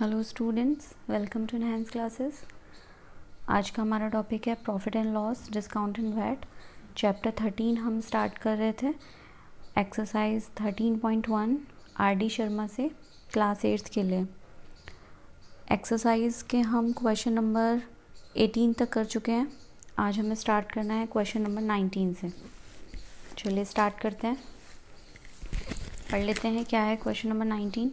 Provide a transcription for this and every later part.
Hello students, welcome to enhance classes. आज का हमारा टॉपिक है profit and loss, discount and VAT. Chapter 13 हम स्टार्ट कर रहे थे। Exercise 13.1 RD. शर्मा से, क्लास 8th के लिए। एक्सरसाइज के हम क्वेश्चन नंबर 18 तक कर चुके हैं। आज हमें स्टार्ट करना है क्वेश्चन नंबर 19 से। चलिए स्टार्ट करते हैं, पढ़ लेते हैं क्या है question number 19।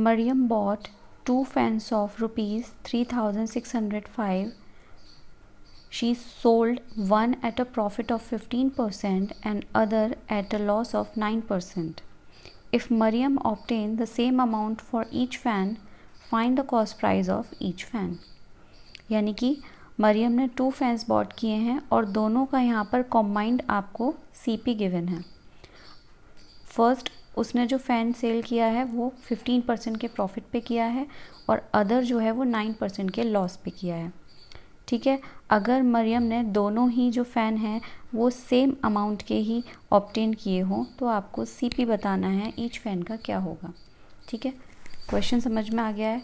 Mariam bought 2 fans of rupees 3,605. She sold one at a profit of 15% and other at a loss of 9%. If Mariam obtained the same amount for each fan, find the cost price of each fan. यानी कि मरियम ने 2 fans bot किए हैं और दोनों का यहाँ पर कॉम्बाइंड आपको CP गिवन है। फर्स्ट उसने जो फ़ैन सेल किया है वो 15% के प्रॉफिट पे किया है और अदर जो है वो 9% के लॉस पे किया है। ठीक है, अगर मरियम ने दोनों ही जो फ़ैन हैं वो सेम अमाउंट के ही ऑब्टेन किए हों तो आपको CP बताना है ईच फ़ैन का क्या होगा। ठीक है, क्वेश्चन समझ में आ गया है।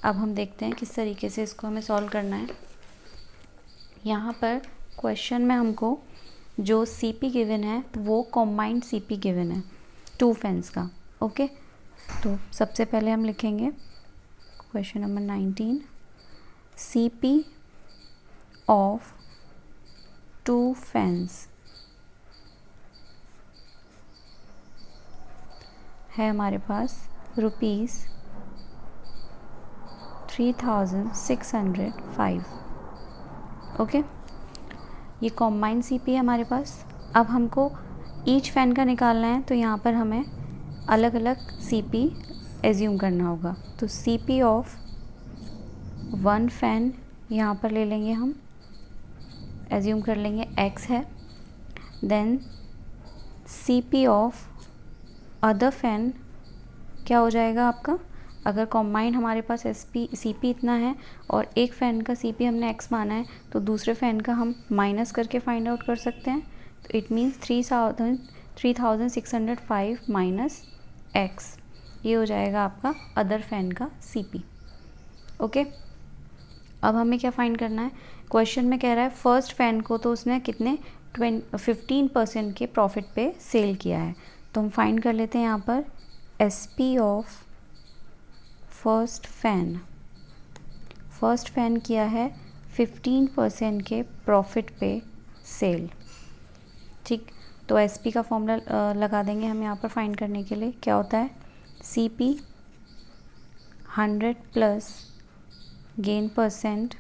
अब हम देखते हैं किस तरीके से इसको हमें सॉल्व करना है। यहाँ पर क्वेश्चन में हमको जो CP गिवन है वो कॉम्बाइंड CP गिवन है 2 फैंस का। ओके, तो सबसे पहले हम लिखेंगे question number 19, CP of 2 fans है हमारे पास ₹3,605। ओके, ये कॉम्बाइंड CP है हमारे पास। अब हमको ईच फ़ैन का निकालना है तो यहाँ पर हमें अलग अलग CP एज्यूम करना होगा। तो CP ऑफ 1 फ़ैन यहाँ पर ले लेंगे, हम एज्यूम कर लेंगे X है। Then CP of other fan क्या हो जाएगा आपका, अगर कॉम्बाइंड हमारे पास CP इतना है और एक फ़ैन का CP हमने X माना है तो दूसरे फ़ैन का हम माइनस करके फाइंड आउट कर सकते हैं। तो इट मीन्स 3,605 माइनस X, ये हो जाएगा आपका अदर फ़ैन का CP। ओके, अब हमें क्या फाइंड करना है। क्वेश्चन में कह रहा है फर्स्ट फ़ैन को तो उसने कितने 15% के प्रॉफिट पे सेल किया है। तो हम फाइंड कर लेते हैं यहाँ पर SP ऑफ फर्स्ट फ़ैन किया है 15% के प्रॉफिट पे सेल। ठीक, तो SP का फॉर्मूला लगा देंगे हम यहाँ पर फाइंड करने के लिए। क्या होता है CP 100 plus gain percent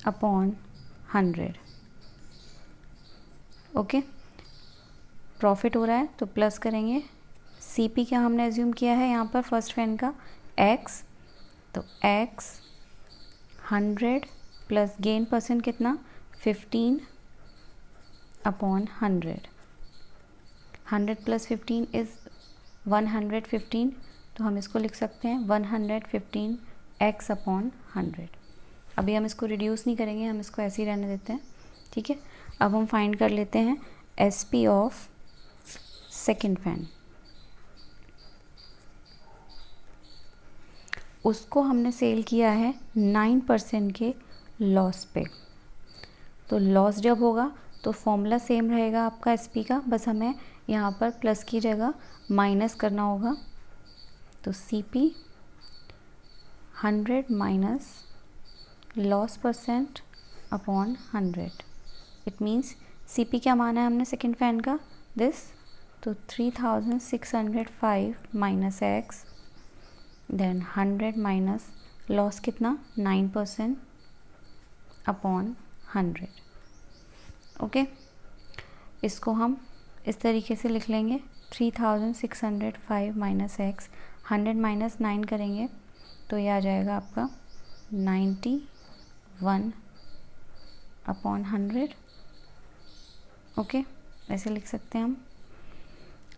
upon 100। Okay, profit हो रहा है तो प्लस करेंगे। CP क्या हमने एज्यूम किया है यहाँ पर फर्स्ट फ़ैन का X, तो X 100 प्लस गेन परसेंट कितना 15 अपॉन 100। 100 प्लस 15 इज़ 115, तो हम इसको लिख सकते हैं 115 X अपॉन 100। अभी हम इसको रिड्यूस नहीं करेंगे, हम इसको ऐसे ही रहने देते हैं। ठीक है, अब हम फाइंड कर लेते हैं SP ऑफ सेकेंड फ़ैन। उसको हमने सेल किया है 9% के लॉस पे। तो लॉस जब होगा तो फॉर्मूला सेम रहेगा आपका SP का, बस हमें यहाँ पर प्लस की जगह माइनस करना होगा। तो CP 100 minus loss percent upon 100। It means CP क्या माना है हमने सेकेंड फ़ैन का दिस, तो 3,605 minus X, then 100 minus loss कितना 9% अपॉन 100। ओके, इसको हम इस तरीके से लिख लेंगे 3,605 माइनस X, 100 माइनस 9 करेंगे तो ये आ जाएगा आपका 91 अपॉन 100। ओके, ऐसे लिख सकते हैं हम।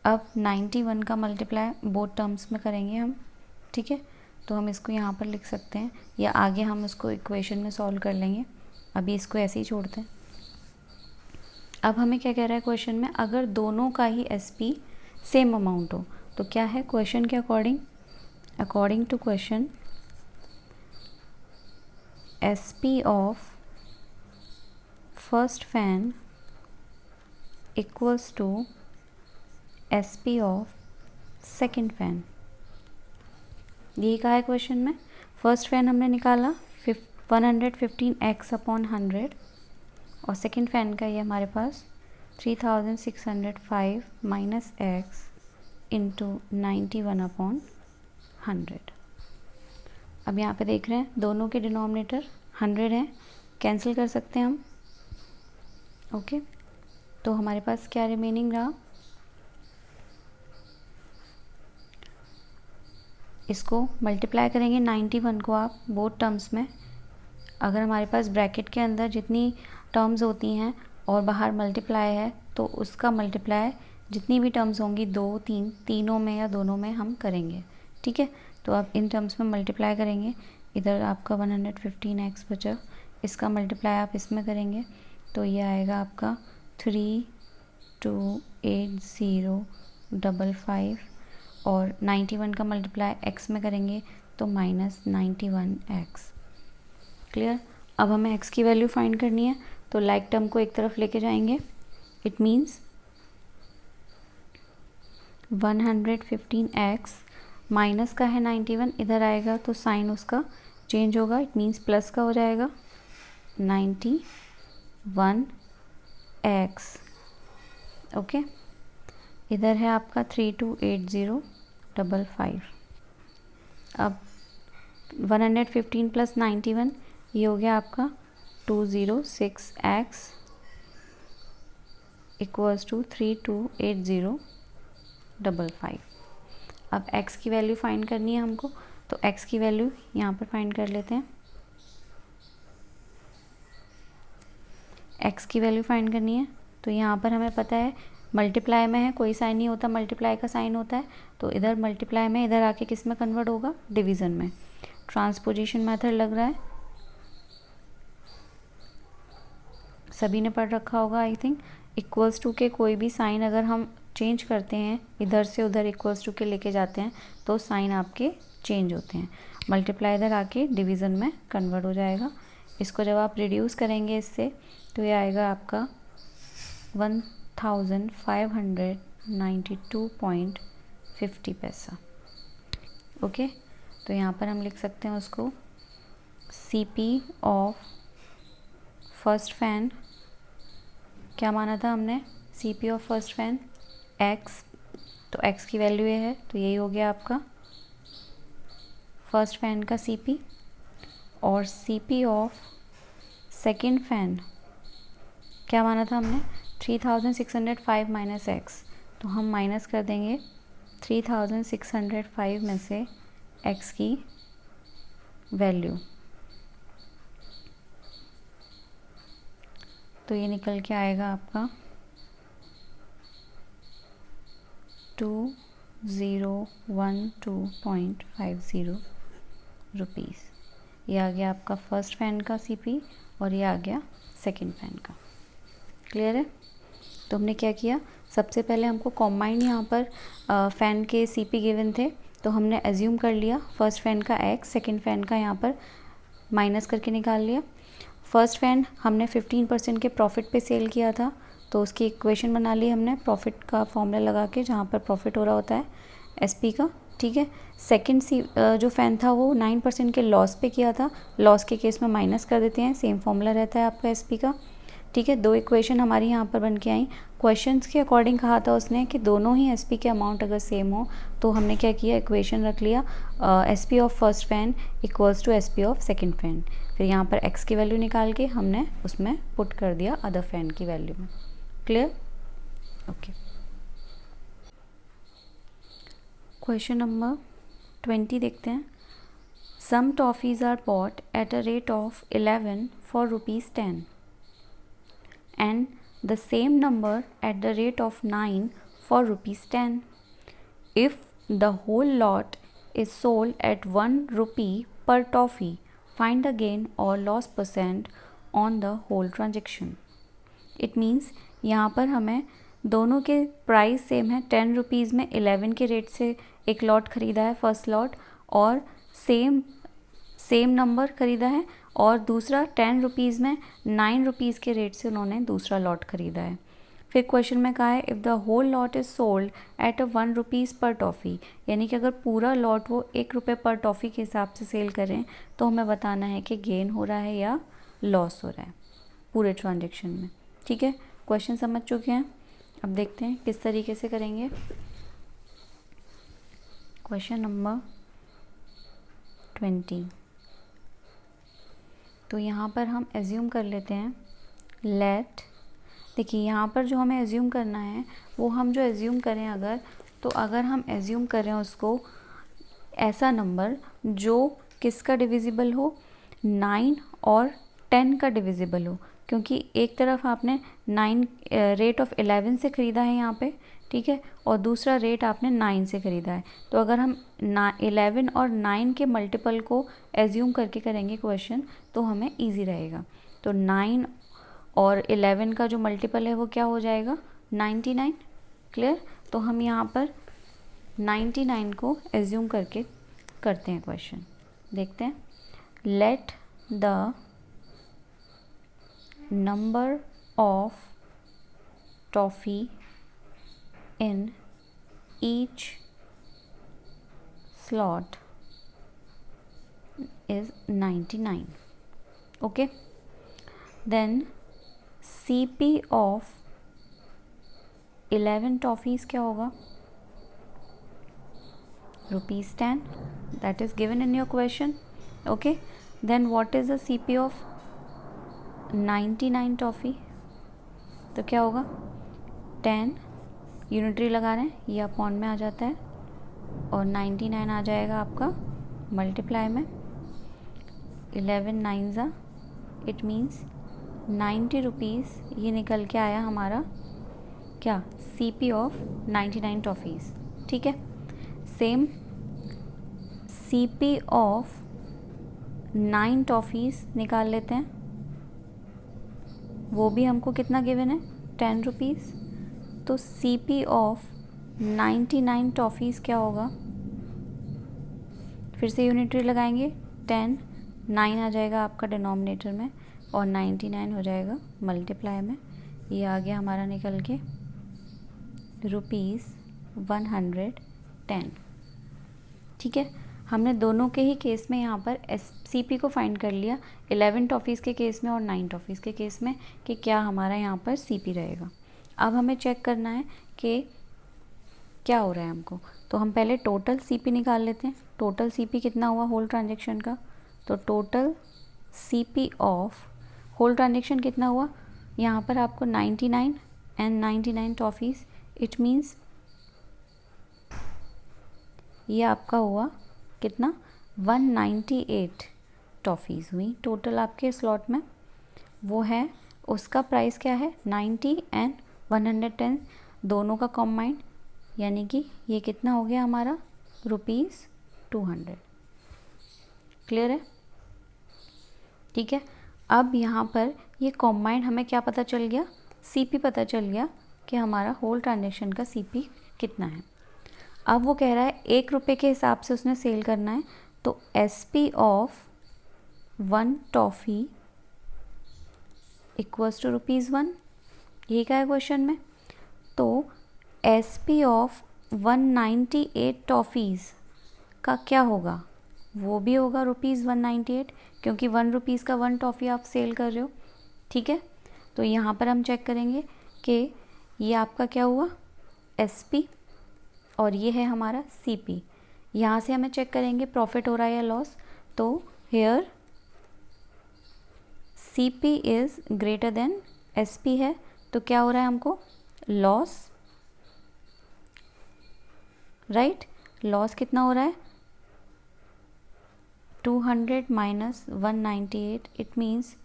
अब 91 का मल्टीप्लाई बोथ टर्म्स में करेंगे हम। ठीक है, तो हम इसको यहाँ पर लिख सकते हैं या आगे हम इसको इक्वेशन में सॉल्व कर लेंगे। अभी इसको ऐसे ही छोड़ते हैं। अब हमें क्या कह रहा है क्वेश्चन में, अगर दोनों का ही SP सेम अमाउंट हो तो क्या है क्वेश्चन के according to question SP of first fan equals to SP of second fan. यही कहा है क्वेश्चन में। फर्स्ट फैन हमने निकाला 115x अपॉन 100 और सेकेंड फैन का ये हमारे पास 3605 माइनस एक्स इंटू 91 अपॉन 100। अब यहाँ पे देख रहे हैं दोनों के डिनोमिनेटर 100 हैं, कैंसिल कर सकते हैं हम। ओके, तो हमारे पास क्या रिमेनिंग रहा, इसको मल्टीप्लाई करेंगे 91 को आप बोथ टर्म्स में। अगर हमारे पास ब्रैकेट के अंदर जितनी टर्म्स होती हैं और बाहर मल्टीप्लाई है तो उसका मल्टीप्लाई जितनी भी टर्म्स होंगी 2 3 तीनों में या दोनों में हम करेंगे। ठीक है, तो आप इन टर्म्स में मल्टीप्लाई करेंगे। इधर आपका 115x बचा, इसका मल्टीप्लाई आप इसमें करेंगे तो ये आएगा आपका 328055 और 91 का मल्टीप्लाई x में करेंगे तो -91x। क्लियर। अब हमें x की वैल्यू फाइंड करनी है तो लाइक टर्म को एक तरफ लेके जाएंगे। इट मीन्स 115x माइनस का है 91, इधर आएगा तो साइन उसका चेंज होगा, इट मीन्स प्लस का हो जाएगा 91x। ओके, इधर है आपका 328055। अब 115 प्लस 91 ये हो गया आपका 206x इक्वल्स टू 328055। अब x की वैल्यू फाइंड करनी है हमको, तो x की वैल्यू यहाँ पर फाइंड कर लेते हैं। x की वैल्यू फाइंड करनी है तो यहाँ पर हमें पता है मल्टीप्लाई में है, कोई साइन नहीं होता, मल्टीप्लाई का साइन होता है, तो इधर मल्टीप्लाई में, इधर आके किस में कन्वर्ट होगा, डिवीज़न में। ट्रांसपोजिशन मेथड लग रहा है, सभी ने पढ़ रखा होगा आई थिंक। इक्वल्स टू के कोई भी साइन अगर हम चेंज करते हैं, इधर से उधर इक्वल्स टू के लेके जाते हैं तो साइन आपके चेंज होते हैं। मल्टीप्लाई इधर आके डिवीज़न में कन्वर्ट हो जाएगा। इसको जब आप रिड्यूस करेंगे इससे तो ये आएगा आपका 1592.50 पैसा। ओके, तो यहाँ पर हम लिख सकते हैं उसको CP ऑफ फर्स्ट फैन, क्या माना था हमने, CP of first fan x, तो x की वैल्यू ये है तो यही हो गया आपका फर्स्ट फैन का CP। और CP ऑफ सेकेंड फैन क्या माना था हमने, 3605 माइनस x, तो हम माइनस कर देंगे 3605 में से x की वैल्यू, तो ये निकल के आएगा आपका 2012.50 रुपीज़। ये आ गया आपका फर्स्ट फैन का CP और ये आ गया सेकंड फैन का। क्लियर है। तो हमने क्या किया, सबसे पहले हमको कॉम्बाइंड यहाँ पर फ़ैन के CP गिवन थे तो हमने एज्यूम कर लिया फर्स्ट फ़ैन का x, सेकंड फ़ैन का यहाँ पर माइनस करके निकाल लिया। फर्स्ट फ़ैन हमने 15% के प्रॉफिट पे सेल किया था तो उसकी इक्वेशन बना ली हमने प्रॉफिट का फॉर्मूला लगा के, जहाँ पर प्रॉफिट हो रहा होता है SP का। ठीक है, सेकंड जो फ़ैन था वो 9% के लॉस पे किया था, लॉस के केस में माइनस कर देते हैं, सेम फॉर्मूला रहता है आपका SP का। ठीक है, दो इक्वेशन हमारी यहाँ पर बन के आई। क्वेश्चंस के अकॉर्डिंग कहा था उसने कि दोनों ही SP के अमाउंट अगर सेम हो तो हमने क्या किया, इक्वेशन रख लिया SP of first fan equals to SP of second fan. फिर यहाँ पर x की वैल्यू निकाल के हमने उसमें पुट कर दिया अदर फैन की वैल्यू में। क्लियर। ओके, क्वेश्चन नंबर 20 देखते हैं। Some toffees are bought at a rate of 11 for ₹10 and the same number at the rate of 9 for ₹10. If the whole lot is sold at ₹1 per toffee, find the gain or loss percent on the whole transaction. It means यहाँ पर हमें दोनों के price same है, 10 rupees में 11 के rate से एक लॉट ख़रीदा है फर्स्ट लॉट, और सेम नंबर ख़रीदा है, और दूसरा 10 रुपीज़ में 9 रुपीज़ के रेट से उन्होंने दूसरा लॉट ख़रीदा है। फिर क्वेश्चन में कहा है if the whole lot is sold at 1 rupees per toffee, यानी कि अगर पूरा लॉट वो 1 रुपये पर टॉफ़ी के हिसाब से सेल करें तो हमें बताना है कि गेन हो रहा है या लॉस हो रहा है पूरे ट्रांजेक्शन में। ठीक है, क्वेश्चन समझ चुके हैं। अब देखते हैं किस तरीके से करेंगे। Question number 20। तो यहाँ पर हम एज्यूम कर लेते हैं लेट, देखिए यहाँ पर जो हमें एज्यूम करना है वो हम जो एज्यूम करें अगर हम एज्यूम करें उसको ऐसा नंबर जो किसका डिविजिबल हो, 9 और 10 का डिविजिबल हो, क्योंकि एक तरफ आपने 9 रेट ऑफ 11 से ख़रीदा है यहाँ पे, ठीक है, और दूसरा रेट आपने 9 से ख़रीदा है। तो अगर हम 11 और 9 के मल्टीपल को एज्यूम करके करेंगे क्वेश्चन तो हमें इजी रहेगा। तो 9 और 11 का जो मल्टीपल है वो क्या हो जाएगा, 99। क्लियर। तो हम यहाँ पर 99 को एज्यूम करके करते हैं क्वेश्चन। देखते हैं। Let the number of toffee in each slot is 99. Okay, then CP of 11 toffees क्या होगा, ₹10, that is given in your question. Okay, then what is the CP of 99 toffee, तो क्या होगा, 10 यूनिटरी लगा रहे हैं, ये अपॉन में आ जाता है, और 99 आ जाएगा आपका मल्टीप्लाई में, 11 9 ज़ा, इट मीन्स 90 रुपीज़ ये निकल के आया हमारा क्या, CP ऑफ 99 टॉफ़ीज़। ठीक है, सेम CP ऑफ 9 टॉफ़ीज़ निकाल लेते हैं, वो भी हमको कितना गिवन है, 10 रुपीज़। तो CP ऑफ 99 टॉफ़ीज़ क्या होगा, फिर से यूनिटरी लगाएंगे, 10 9 आ जाएगा आपका डिनोमिनेटर में, और 99 हो जाएगा मल्टीप्लाई में, ये आ गया हमारा निकल के ₹110। ठीक है, हमने दोनों के ही केस में यहाँ पर CP को फाइंड कर लिया, 11 टॉफ़ीज़ के केस में और 9 टॉफ़ीज़ के केस में, कि क्या हमारा यहाँ पर CP रहेगा। अब हमें चेक करना है कि क्या हो रहा है हमको। तो हम पहले टोटल CP निकाल लेते हैं। टोटल CP कितना हुआ होल ट्रांजेक्शन का, तो total CP of whole transaction कितना हुआ, यहाँ पर आपको 99 एंड 99 टॉफ़ीज़, इट मीन्स ये आपका हुआ कितना, 198 टॉफ़ीज़ हुई टोटल आपके स्लॉट में। वो है, उसका प्राइस क्या है, 90 एंड 110 दोनों का कॉम्बाइंड, यानी कि ये कितना हो गया हमारा, ₹200। क्लियर है। ठीक है, अब यहाँ पर ये कॉम्बाइंड हमें क्या पता चल गया, CP पता चल गया कि हमारा होल ट्रांजेक्शन का CP कितना है। अब वो कह रहा है 1 रुपये के हिसाब से उसने सेल करना है, तो SP of 1 toffee equals to ₹1, यही का है क्वेश्चन में। तो SP ऑफ 198 टॉफ़ीज़ का क्या होगा, वो भी होगा ₹198, क्योंकि 1 रुपीज़ का 1 टॉफ़ी आप सेल कर रहे हो। ठीक है, तो यहाँ पर हम चेक करेंगे कि ये आपका क्या हुआ, SP, और ये है हमारा CP। यहाँ से हमें चेक करेंगे प्रॉफिट हो रहा है या लॉस, तो here CP is greater than SP है, तो क्या हो रहा है हमको, लॉस, राइट। लॉस कितना हो रहा है, 200 माइनस 198, इट मीन्स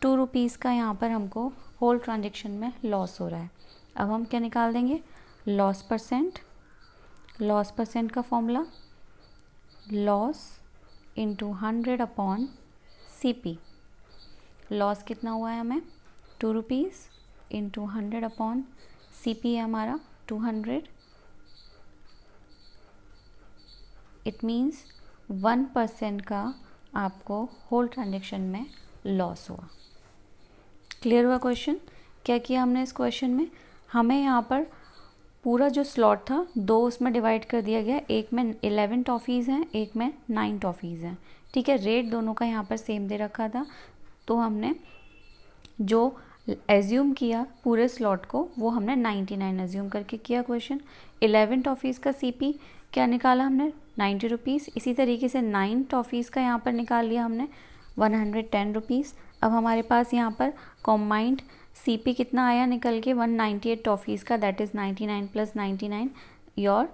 2 रुपीज़ का यहाँ पर हमको होल ट्रांजेक्शन में लॉस हो रहा है। अब हम क्या निकाल देंगे, लॉस परसेंट। लॉस परसेंट का formula, loss into 100 upon CP। Loss कितना हुआ है हमें, 2 रुपीज़, इंटू 100 अपॉन CP है हमारा 200. इट मीन्स 1% का आपको होल ट्रांजेक्शन में लॉस हुआ. क्लियर हुआ क्वेश्चन? क्या किया हमने इस क्वेश्चन में, हमें यहाँ पर पूरा जो स्लॉट था दो उसमें डिवाइड कर दिया गया. एक में 11 टॉफ़ीज़ हैं, एक में 9 टॉफ़ीज़ हैं. ठीक है, रेट दोनों का यहाँ पर सेम दे रखा था. तो हमने जो एज्यूम किया पूरे स्लॉट को वो हमने 99 एज्यूम करके किया क्वेश्चन. 11 टॉफ़ीज़ का CP क्या निकाला हमने, 90 रुपीज़. इसी तरीके से 9 टॉफ़ीज़ का यहाँ पर निकाल लिया हमने 110 रुपीज़. अब हमारे पास यहाँ पर कॉम्बाइंड CP कितना आया निकल के 198 टॉफ़ीज़ का, that is 99 plus 99. Your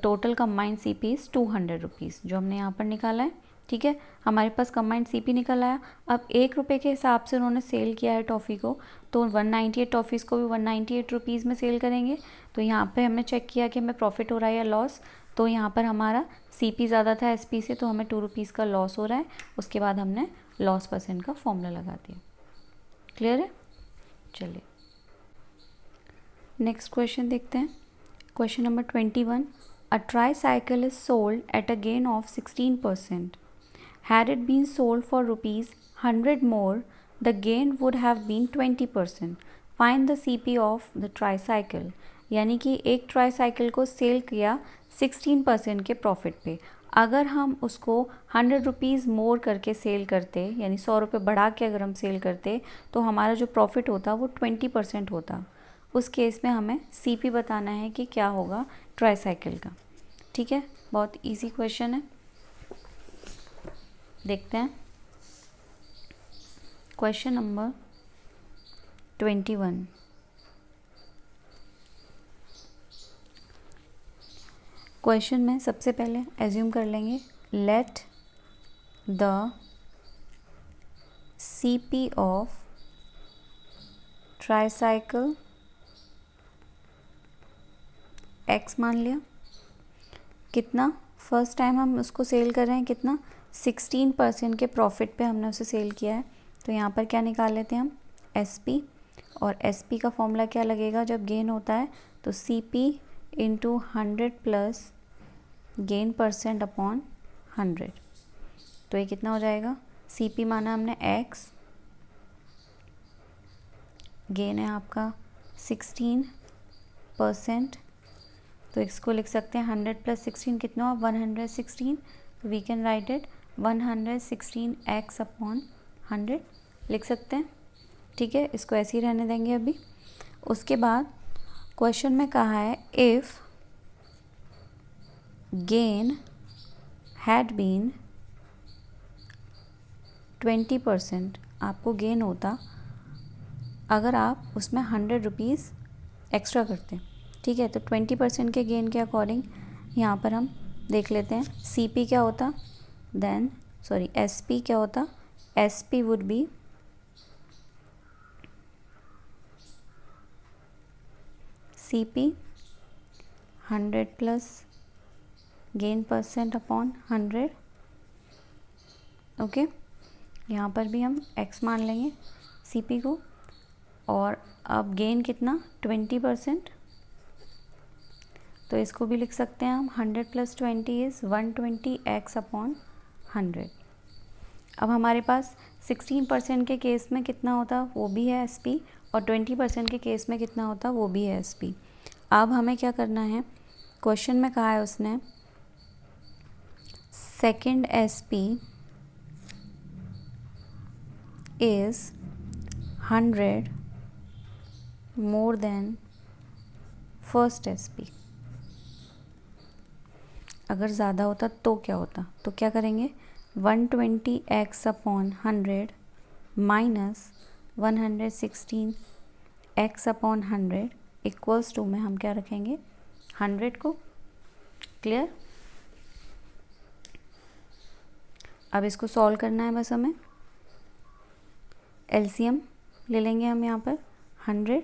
total combined CP is 200 rupees जो हमने यहाँ पर निकाला है. ठीक है, हमारे पास कम्बाइंड CP निकल आया. अब 1 रुपये के हिसाब से उन्होंने सेल किया है टॉफ़ी को, तो 198 टॉफ़ीज़ को भी 198 रुपीज़ में सेल करेंगे. तो यहाँ पे हमने चेक किया कि हमें प्रॉफिट हो रहा है या लॉस. तो यहाँ पर हमारा CP ज़्यादा था SP से, तो हमें 2 रुपीज़ का लॉस हो रहा है. उसके बाद हमने लॉस परसेंट का फॉर्मूला लगा दिया. क्लियर है? चलिए नेक्स्ट क्वेश्चन देखते हैं. Question number 21. A tricycle is sold at a gain of 16%. Had it been sold for rupees 100 more, the gain would have been 20%. Find the CP of the tricycle. यानी कि एक tricycle को cell किया 16% के profit पे. अगर हम उसको 100 रुपीज़ मोर करके सेल करते, यानी 100 रुपये बढ़ा के अगर हम सेल करते, तो हमारा जो प्रॉफिट होता वो 20% होता. उस केस में हमें CP बताना है कि क्या होगा ट्राईसाइकिल का. ठीक है, बहुत इजी क्वेश्चन है. देखते हैं क्वेश्चन नंबर 21. क्वेश्चन में सबसे पहले एज्यूम कर लेंगे let the CP of tricycle X मान लिया. कितना फर्स्ट टाइम हम उसको सेल कर रहे हैं, कितना 16% के प्रॉफिट पे हमने उसे सेल किया है. तो यहाँ पर क्या निकाल लेते हैं हम SP, और SP का फॉर्मूला क्या लगेगा जब गेन होता है, तो CP into 100 plus gain percent upon 100. तो ये कितना हो जाएगा, CP माना हमने X, गेन है आपका 16%. तो इसको लिख सकते हैं 100 प्लस 16 कितना, 116. We can write it 116x upon 100 लिख सकते हैं. ठीक है, इसको ऐसे ही रहने देंगे अभी. उसके बाद क्वेश्चन में कहा है इफ़ गेन हैड बीन 20%, आपको गेन होता अगर आप उसमें 100 रुपीज़ एक्स्ट्रा करते. ठीक है, तो 20% के गेन के अकॉर्डिंग यहाँ पर हम देख लेते हैं CP क्या होता, देन सॉरी SP क्या होता. SP would be CP 100 plus gain percent upon 100. Okay, यहाँ पर भी हम X मान लेंगे CP को. और अब गेन कितना 20%, तो इसको भी लिख सकते हैं हम 100 प्लस 20 इज़ 120x अपॉन 100. अब हमारे पास 16% के केस में कितना होता वो भी है SP, और 20% के केस में कितना होता वो भी है SP. अब हमें क्या करना है, क्वेश्चन में कहा है उसने second SP is 100 more then first SP. अगर ज़्यादा होता तो क्या होता, तो क्या करेंगे 120x upon 100 minus 116x upon 100 equals to में हम क्या रखेंगे 100 को. क्लियर? अब इसको सॉल्व करना है बस हमें. LCM ले लेंगे हम यहाँ पर 100,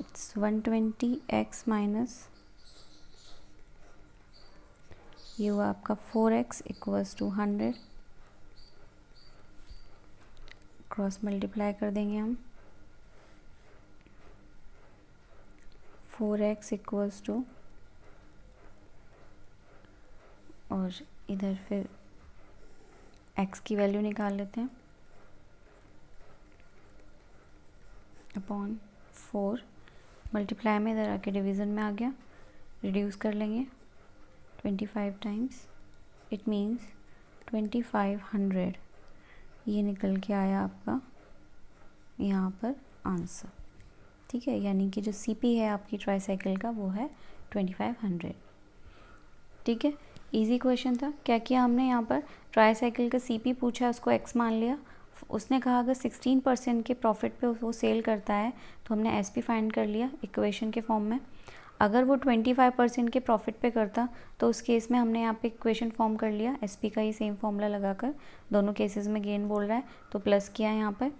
इट्स 120x माइनस ये हुआ आपका 4x equals to 100. Cross multiply कर देंगे हम. 4x इक्वल्स टू, और इधर फिर x की वैल्यू निकाल लेते हैं, अपॉन 4 मल्टीप्लाई में इधर आके डिवीज़न में आ गया, रिड्यूस कर लेंगे 25 टाइम्स, इट मीन्स 2500, ये निकल के आया आपका यहाँ पर आंसर। ठीक है, यानी कि जो CP है आपकी ट्राईसाइकिल का वो है 2500। ठीक है, इजी क्वेश्चन था। क्या किया हमने यहाँ पर, ट्राईसाइकिल का CP पूछा, उसको x मान लिया, उसने कहा अगर 16% के प्रॉफिट पे वो सेल करता है तो हमने SP फाइंड कर लिया इक्वेशन के फॉर्म में। अगर वो 25% के प्रॉफिट पे करता तो उस केस में हमने यहाँ पे इक्वेशन फॉर्म कर लिया SP का ही सेम फॉर्मूला लगाकर, दोनों केसेस में गेन बोल रहा है तो प्लस किया यहाँ पर।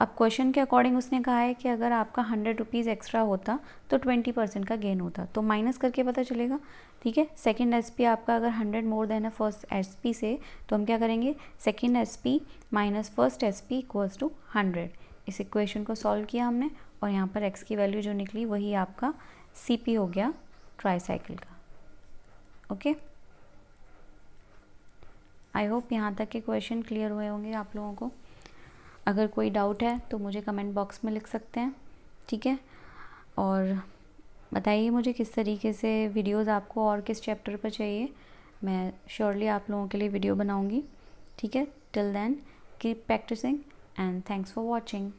अब क्वेश्चन के अकॉर्डिंग उसने कहा है कि अगर आपका 100 रुपीज़ एक्स्ट्रा होता तो 20% का गेन होता, तो माइनस करके पता चलेगा। ठीक है, सेकंड SP आपका अगर 100 मोर देन है फर्स्ट SP से, तो हम क्या करेंगे, second SP minus first SP equals to 100। इस इक्वेशन को सॉल्व किया हमने और यहाँ पर x की वैल्यू जो निकली वही आपका CP हो गया ट्राईसाइकिल का। ओके, आई होप यहाँ तक के क्वेश्चन क्लियर हुए होंगे आप लोगों को। अगर कोई डाउट है तो मुझे कमेंट बॉक्स में लिख सकते हैं। ठीक है, और बताइए मुझे किस तरीके से वीडियोस आपको और किस चैप्टर पर चाहिए, मैं श्योरली आप लोगों के लिए वीडियो बनाऊंगी। ठीक है, till then keep practicing and thanks for watching.